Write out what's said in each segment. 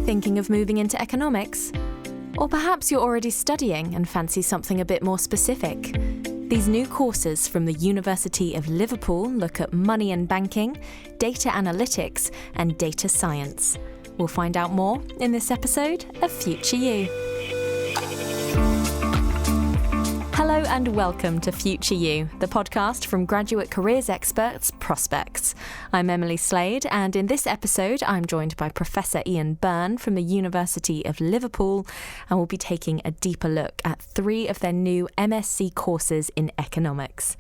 Thinking of moving into economics? Or perhaps you're already studying and fancy something a bit more specific. These new courses from the University of Liverpool look at money and banking, data analytics, and data science. We'll find out more in this episode of Future You. Hello and welcome to Future You, the podcast from graduate careers experts Prospects. I'm Emily Slade, and in this episode I'm joined by Professor Ian Byrne from the University of Liverpool, and we'll be taking a deeper look at 3 of their new MSc courses in economics.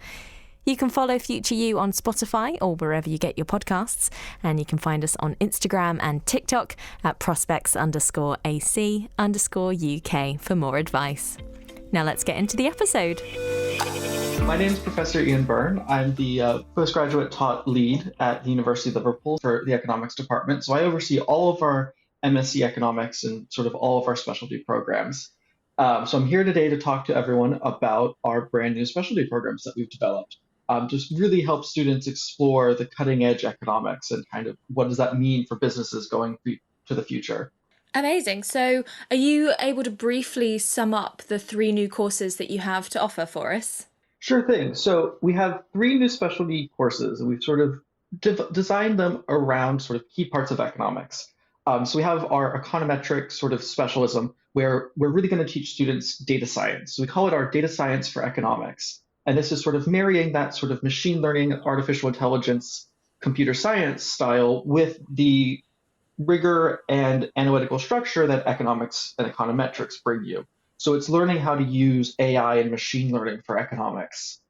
You can follow Future You on Spotify or wherever you get your podcasts, and you can find us on Instagram and TikTok at prospects_AC_UK for more advice. Now let's get into the episode. My name is Professor Ian Byrne. I'm the postgraduate taught lead at the University of Liverpool for the economics department. So I oversee all of our MSc economics and sort of all of our specialty programs. So I'm here today to talk to everyone about our brand new specialty programs that we've developed. Just really help students explore the cutting edge economics and kind of what does that mean for businesses going to the future. Amazing. So are you able to briefly sum up the 3 new courses that you have to offer for us? Sure thing. So we have 3 new specialty courses, and we've sort of designed them around sort of key parts of economics. So we have our econometric sort of specialism, where we're really going to teach students data science. So we call it our data science for economics. And this is sort of marrying that sort of machine learning, artificial intelligence, computer science style with the rigor and analytical structure that economics and econometrics bring you. So it's learning how to use AI and machine learning for economics.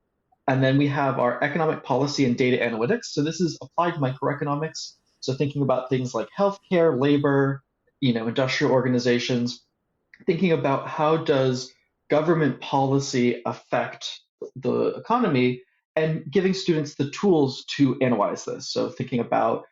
And then we have our economic policy and data analytics. So this is applied microeconomics. So thinking about things like healthcare, labor, industrial organizations, thinking about how does government policy affect the economy and giving students the tools to analyze this. So thinking about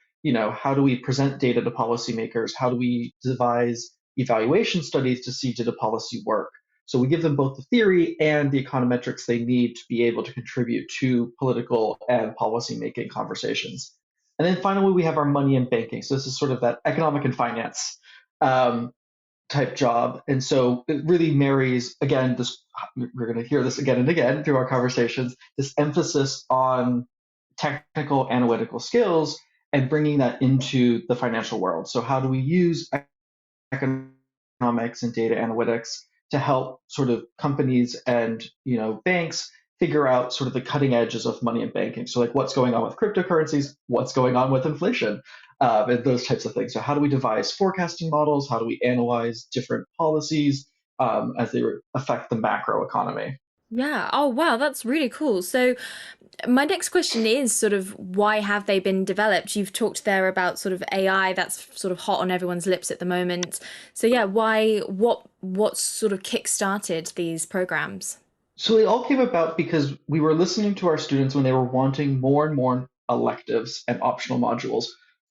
how do we present data to policymakers? How do we devise evaluation studies to see did a policy work? So we give them both the theory and the econometrics they need to be able to contribute to political and policymaking conversations. And then finally, we have our money and banking. So this is sort of that economic and finance type job. And so it really marries, again, we're going to hear this again and again through our conversations, this emphasis on technical analytical skills and bringing that into the financial world. So how do we use economics and data analytics to help sort of companies and banks figure out sort of the cutting edges of money and banking? So like what's going on with cryptocurrencies, what's going on with inflation, and those types of things. So how do we devise forecasting models? How do we analyze different policies as they affect the macro economy? Yeah. Oh, wow. That's really cool. So my next question is sort of why have they been developed? You've talked there about sort of AI that's sort of hot on everyone's lips at the moment. So yeah, what sort of kick-started these programs? So it all came about because we were listening to our students when they were wanting more and more electives and optional modules,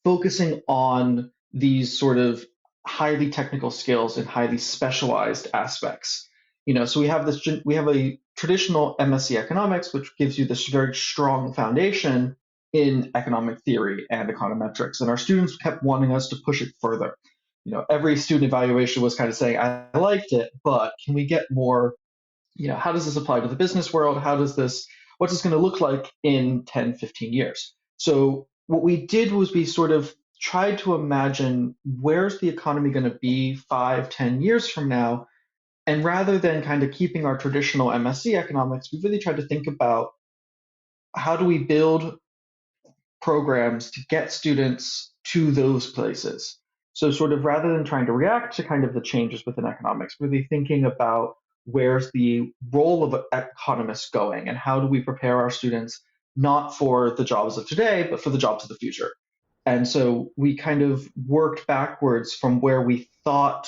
focusing on these sort of highly technical skills and highly specialized aspects. So we have a traditional MSc economics, which gives you this very strong foundation in economic theory and econometrics. And our students kept wanting us to push it further. Every student evaluation was kind of saying, I liked it, but can we get more, how does this apply to the business world? What's this going to look like in 10, 15 years? So what we did was we sort of tried to imagine where's the economy going to be 5, 10 years from now. And rather than kind of keeping our traditional MSc economics, we really tried to think about how do we build programs to get students to those places. So sort of rather than trying to react to kind of the changes within economics, really thinking about where's the role of economists going and how do we prepare our students not for the jobs of today, but for the jobs of the future. And so we kind of worked backwards from where we thought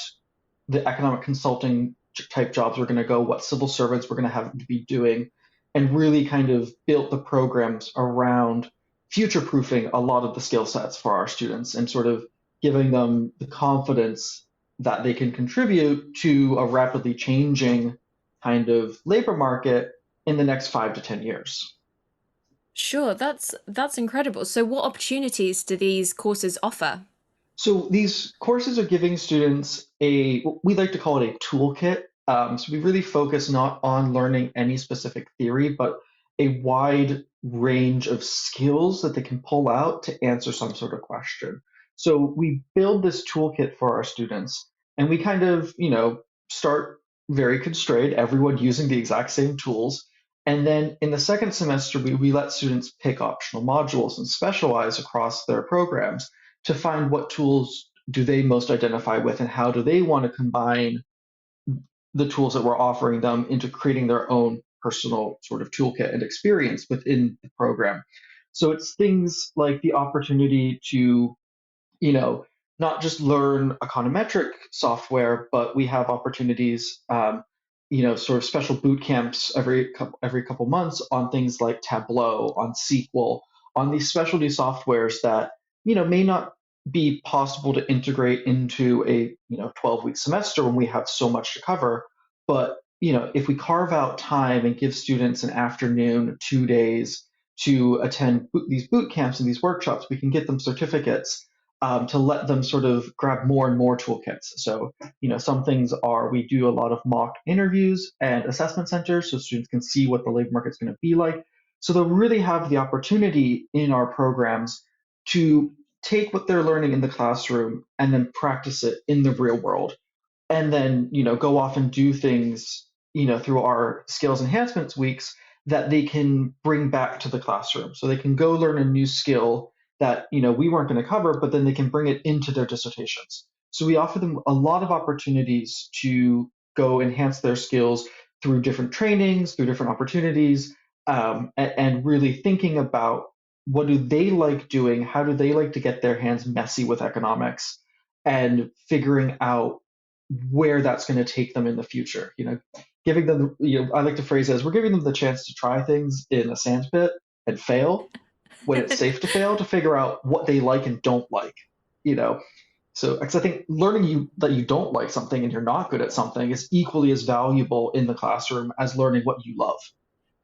the economic consulting type jobs were going to go, what civil servants were going to have to be doing, and really kind of built the programs around future-proofing a lot of the skill sets for our students and sort of giving them the confidence that they can contribute to a rapidly changing kind of labor market in the next 5 to 10 years. Sure, that's incredible. So what opportunities do these courses offer? So these courses are giving students we like to call it a toolkit. So we really focus not on learning any specific theory, but a wide range of skills that they can pull out to answer some sort of question. So we build this toolkit for our students, and we kind of, start very constrained, everyone using the exact same tools. And then in the second semester, we let students pick optional modules and specialize across their programs to find what tools do they most identify with and how do they want to combine the tools that we're offering them into creating their own personal sort of toolkit and experience within the program. So it's things like the opportunity to, you know, not just learn econometric software, but we have opportunities, sort of special boot camps every couple months on things like Tableau, on SQL, on these specialty softwares that may not be possible to integrate into a 12-week semester when we have so much to cover. But if we carve out time and give students an afternoon, 2 days to attend these boot camps and these workshops, we can get them certificates to let them sort of grab more and more toolkits. So, some things are we do a lot of mock interviews and assessment centers so students can see what the labor market's going to be like. So they'll really have the opportunity in our programs to take what they're learning in the classroom and then practice it in the real world and then go off and do things through our skills enhancements weeks that they can bring back to the classroom so they can go learn a new skill that we weren't going to cover, but then they can bring it into their dissertations. So we offer them a lot of opportunities to go enhance their skills through different trainings, through different opportunities, and really thinking about what do they like doing, how do they like to get their hands messy with economics, and figuring out where that's going to take them in the future. Giving them, I like to phrase it as we're giving them the chance to try things in a sandpit and fail when it's safe to fail to figure out what they like and don't like. You know, so because I think learning that you don't like something and you're not good at something is equally as valuable in the classroom as learning what you love.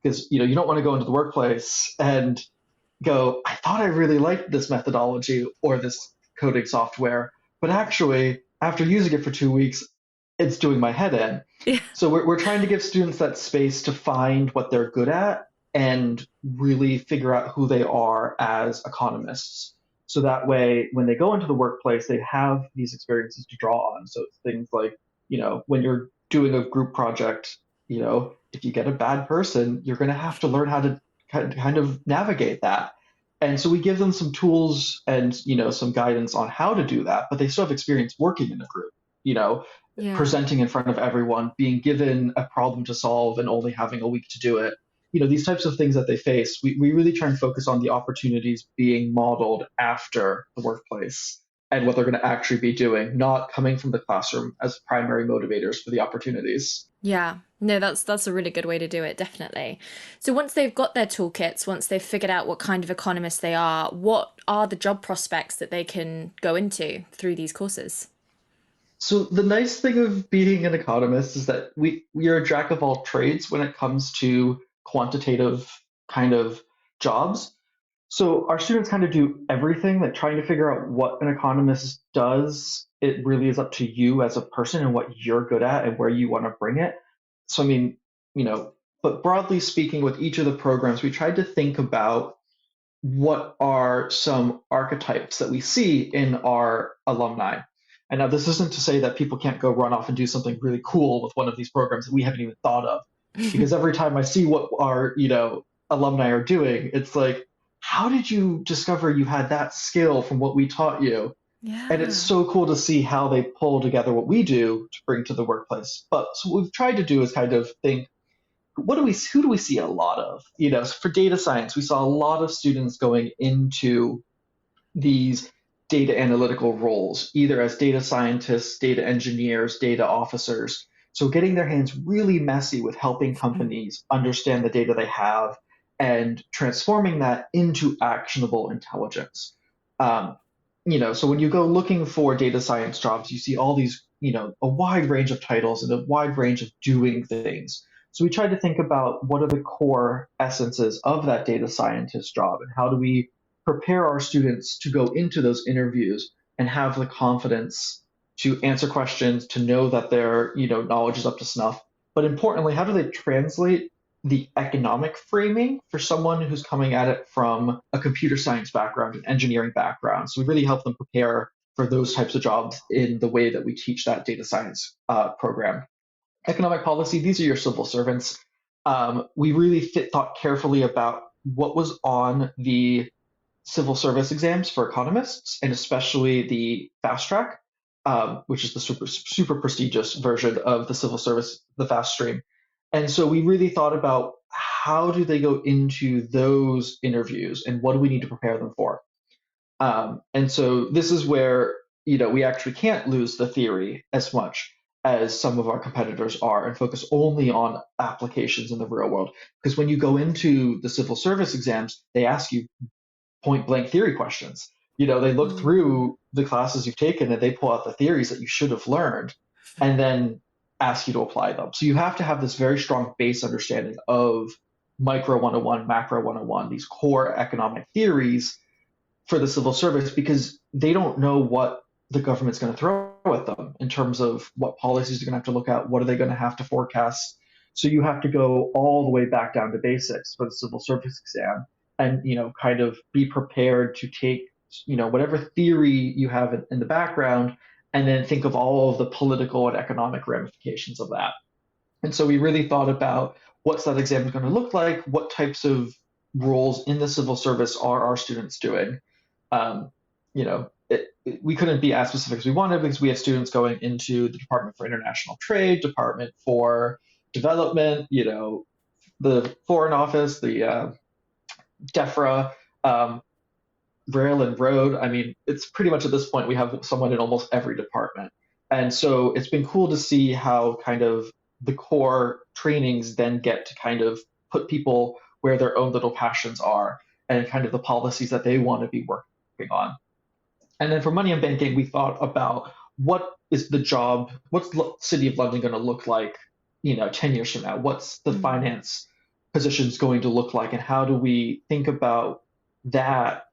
Because you don't want to go into the workplace and go, I thought I really liked this methodology or this coding software, but actually, after using it for 2 weeks, it's doing my head in. Yeah. So we're trying to give students that space to find what they're good at and really figure out who they are as economists. So that way, when they go into the workplace, they have these experiences to draw on. So it's things like, when you're doing a group project, if you get a bad person, you're going to have to learn how to kind of navigate that. And so we give them some tools and some guidance on how to do that, but they still have experience working in a group, you know, Yeah. presenting in front of everyone, being given a problem to solve and only having a week to do it. These types of things that they face, we really try and focus on the opportunities being modeled after the workplace and what they're going to actually be doing, not coming from the classroom as primary motivators for the opportunities. Yeah. No, that's a really good way to do it, definitely. So once they've got their toolkits, once they've figured out what kind of economist they are, what are the job prospects that they can go into through these courses? So the nice thing of being an economist is that we're a jack of all trades when it comes to quantitative kind of jobs. So our students kind of do everything, like trying to figure out what an economist does. It really is up to you as a person and what you're good at and where you want to bring it. So I mean, you know, but broadly speaking, with each of the programs, we tried to think about what are some archetypes that we see in our alumni. And now this isn't to say that people can't go run off and do something really cool with one of these programs that we haven't even thought of. Because every time I see what our, alumni are doing, it's like, how did you discover you had that skill from what we taught you? And it's Yeah. so cool to see how they pull together what we do to bring to the workplace. But so what we've tried to do is kind of think who do we see a lot of? For data science, we saw a lot of students going into these data analytical roles, either as data scientists, data engineers, data officers. So getting their hands really messy with helping companies understand the data they have and transforming that into actionable intelligence. Um, so when you go looking for data science jobs, you see all these, a wide range of titles and a wide range of doing things. So we tried to think about what are the core essences of that data scientist job and how do we prepare our students to go into those interviews and have the confidence to answer questions, to know that their, knowledge is up to snuff. But importantly, how do they translate the economic framing for someone who's coming at it from a computer science background, an engineering background? So we really help them prepare for those types of jobs in the way that we teach that data science program. Economic policy, these are your civil servants. We really thought carefully about what was on the civil service exams for economists, and especially the fast track, which is the super prestigious version of the civil service, the fast stream. And so we really thought about how do they go into those interviews and what do we need to prepare them for? And so this is where we actually can't lose the theory as much as some of our competitors are and focus only on applications in the real world. Because when you go into the civil service exams, they ask you point blank theory questions. They look through the classes you've taken and they pull out the theories that you should have learned and then ask you to apply them. So you have to have this very strong base understanding of micro 101, macro 101, these core economic theories for the civil service, because they don't know what the government's going to throw at them in terms of what policies they're going to have to look at, what are they going to have to forecast. So you have to go all the way back down to basics for the civil service exam and kind of be prepared to take whatever theory you have in the background and then think of all of the political and economic ramifications of that. And so we really thought about what's that exam going to look like, what types of roles in the civil service are our students doing. We couldn't be as specific as we wanted because we have students going into the Department for International Trade, Department for Development, the Foreign Office, the DEFRA, Rail and Road. I mean, it's pretty much at this point we have someone in almost every department. And so it's been cool to see how kind of the core trainings then get to kind of put people where their own little passions are and kind of the policies that they want to be working on. And then for money and banking, we thought about what is the job, what's the City of London going to look like, 10 years from now? What's the finance positions going to look like? And how do we think about that,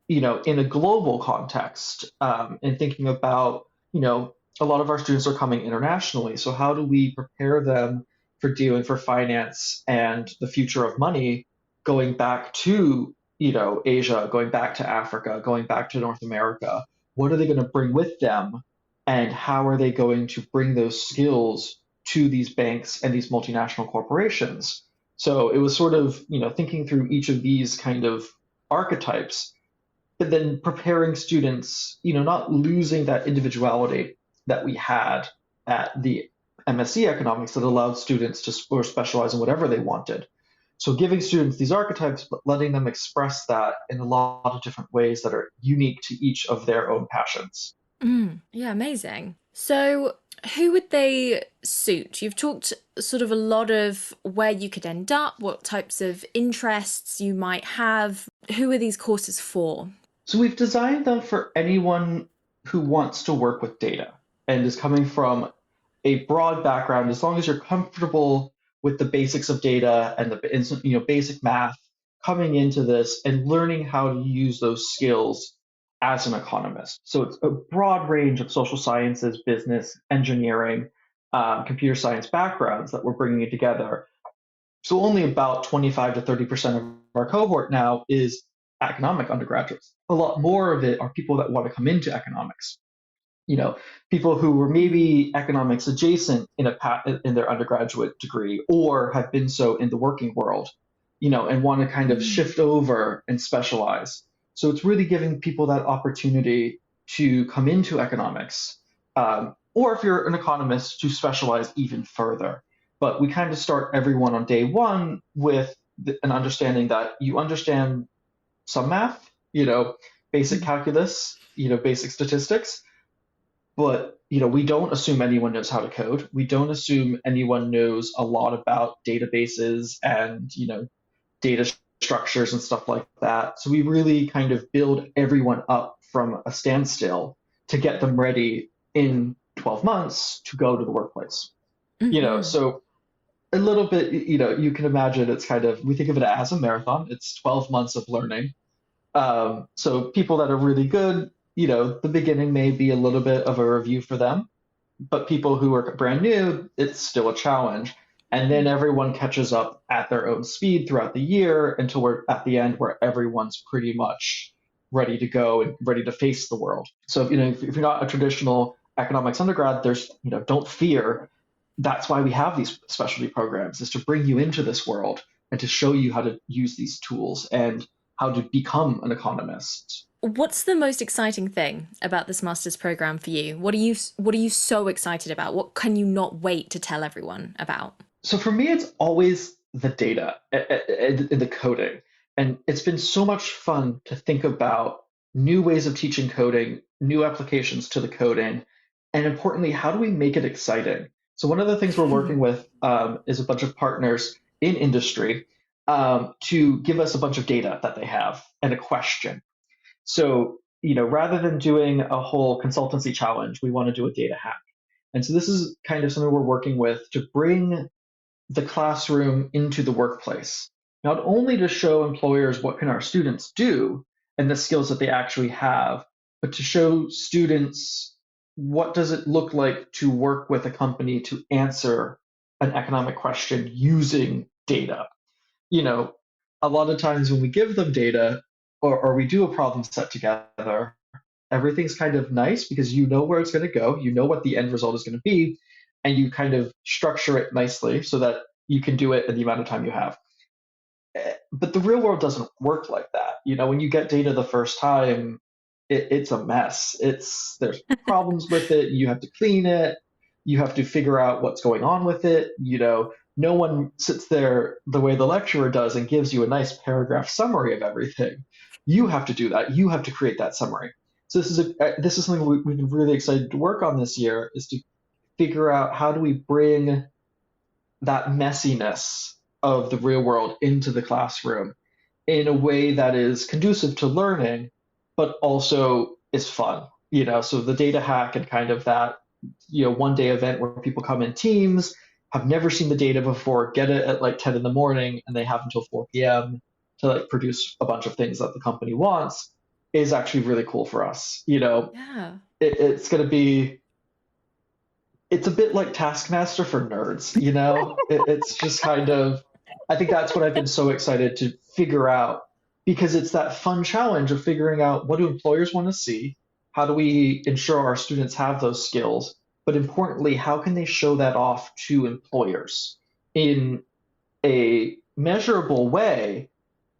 in a global context, and thinking about, a lot of our students are coming internationally. So how do we prepare them for dealing for finance and the future of money going back to Asia, going back to Africa, going back to North America? What are they going to bring with them? And how are they going to bring those skills to these banks and these multinational corporations? So it was sort of, thinking through each of these kind of archetypes, but then preparing students, not losing that individuality that we had at the MSc economics that allowed students to specialize in whatever they wanted. So giving students these archetypes, but letting them express that in a lot of different ways that are unique to each of their own passions. Yeah, amazing. So who would they suit? You've talked sort of a lot of where you could end up, what types of interests you might have. Who are these courses for? So we've designed them for anyone who wants to work with data and is coming from a broad background, as long as you're comfortable with the basics of data and the basic math, coming into this and learning how to use those skills as an economist. So it's a broad range of social sciences, business, engineering, computer science backgrounds that we're bringing together. So only about 25 to 30% of our cohort now is economic undergraduates. A lot more of it are people that want to come into economics. People who were maybe economics adjacent in their undergraduate degree or have been so in the working world, and want to kind of shift over and specialize. So it's really giving people that opportunity to come into economics, or if you're an economist, to specialize even further. But we kind of start everyone on day one with an understanding that you understand some math, basic calculus, basic statistics. But we don't assume anyone knows how to code. We don't assume anyone knows a lot about databases and data structures and stuff like that. So we really kind of build everyone up from a standstill to get them ready in 12 months to go to the workplace. So a little bit, you can imagine it's kind of, we think of it as a marathon. It's 12 months of learning. So people that are really good the beginning may be a little bit of a review for them, but people who are brand new, it's still a challenge. And then everyone catches up at their own speed throughout the year until we're at the end where everyone's pretty much ready to go and ready to face the world. So if you're not a traditional economics undergrad, don't fear. That's why we have these specialty programs, is to bring you into this world and to show you how to use these tools and how to become an economist. What's the most exciting thing about this master's program for you? What are you so excited about? What can you not wait to tell everyone about? So for me, it's always the data and the coding. And it's been so much fun to think about new ways of teaching coding, new applications to the coding, and importantly, how do we make it exciting? So one of the things we're working with is a bunch of partners in industry to give us a bunch of data that they have and a question. So, rather than doing a whole consultancy challenge, we want to do a data hack. And so this is kind of something we're working with to bring the classroom into the workplace, not only to show employers what can our students do and the skills that they actually have, but to show students what does it look like to work with a company to answer an economic question using data. You know, a lot of times when we give them data or we do a problem set together, everything's kind of nice because you know where it's going to go, you know what the end result is going to be, and you kind of structure it nicely so that you can do it in the amount of time you have. But the real world doesn't work like that. When you get data the first time, it's a mess. There's problems with it. You have to clean it. You have to figure out what's going on with it. No one sits there the way the lecturer does and gives you a nice paragraph summary of everything. You have to do that. You have to create that summary. So this is something we've been really excited to work on this year, is to figure out how do we bring that messiness of the real world into the classroom in a way that is conducive to learning, but also is fun. So the data hack and kind of that, 1 day event where people come in teams, have never seen the data before, get it at like 10 in the morning, and they have until 4 p.m. to like produce a bunch of things that the company wants, is actually really cool for us. Yeah. It's going to be, it's a bit like Taskmaster for nerds. It's just kind of, I think that's what I've been so excited to figure out, because it's that fun challenge of figuring out what do employers want to see? How do we ensure our students have those skills? But importantly, how can they show that off to employers in a measurable way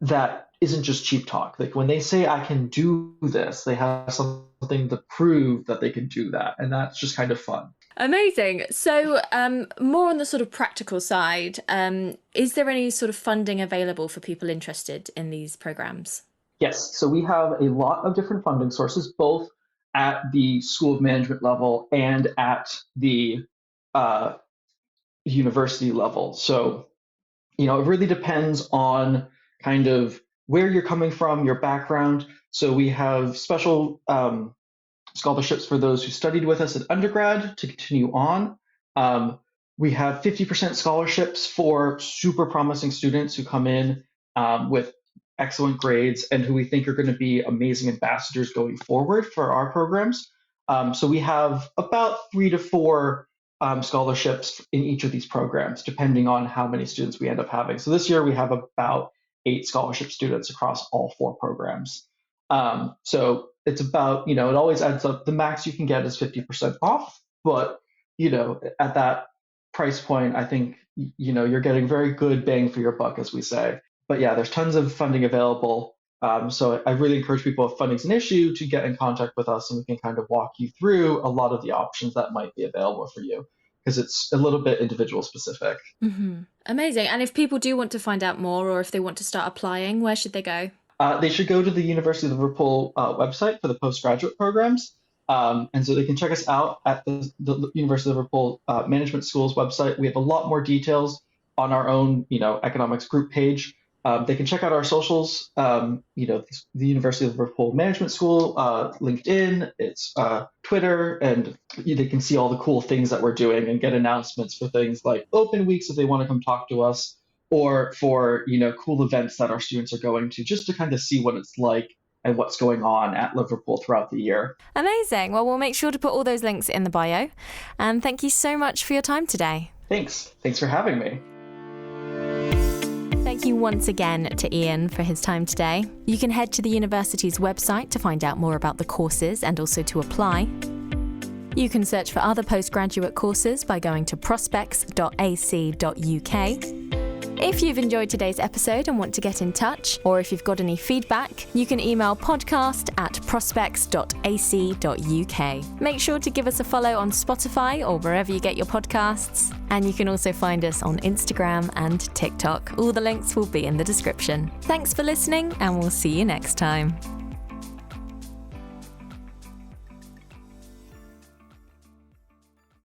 that isn't just cheap talk? Like when they say, I can do this, they have something to prove that they can do that. And that's just kind of fun. Amazing. So, more on the sort of practical side, is there any sort of funding available for people interested in these programs? Yes, so we have a lot of different funding sources, both at the School of Management level and at the uh, university level. So, it really depends on kind of where you're coming from, your background. So we have special scholarships for those who studied with us at undergrad to continue on. Um, we have 50% scholarships for super promising students who come in with excellent grades and who we think are going to be amazing ambassadors going forward for our programs. So we have about 3 to 4 scholarships in each of these programs, depending on how many students we end up having. So this year we have about 8 scholarship students across all 4 programs. So it's about, it always adds up. The max you can get is 50% off, but, at that price point, I think, you're getting very good bang for your buck, as we say. But yeah, there's tons of funding available. So I really encourage people, if funding's an issue, to get in contact with us and we can kind of walk you through a lot of the options that might be available for you, because it's a little bit individual specific. Amazing. And if people do want to find out more, or if they want to start applying, where should they go? They should go to the University of Liverpool website for the postgraduate programs. And so they can check us out at the University of Liverpool Management School's website. We have a lot more details on our own, economics group page. They can check out our socials, the University of Liverpool Management School, LinkedIn, it's Twitter, and they can see all the cool things that we're doing and get announcements for things like open weeks if they want to come talk to us, or for cool events that our students are going to, just to kind of see what it's like and what's going on at Liverpool throughout the year. Amazing. Well, we'll make sure to put all those links in the bio. And thank you so much for your time today. Thanks. Thanks for having me. Thank you once again to Ian for his time today. You can head to the university's website to find out more about the courses and also to apply. You can search for other postgraduate courses by going to prospects.ac.uk. If you've enjoyed today's episode and want to get in touch, or if you've got any feedback, you can email podcast@prospects.ac.uk. Make sure to give us a follow on Spotify or wherever you get your podcasts. And you can also find us on Instagram and TikTok. All the links will be in the description. Thanks for listening, and we'll see you next time.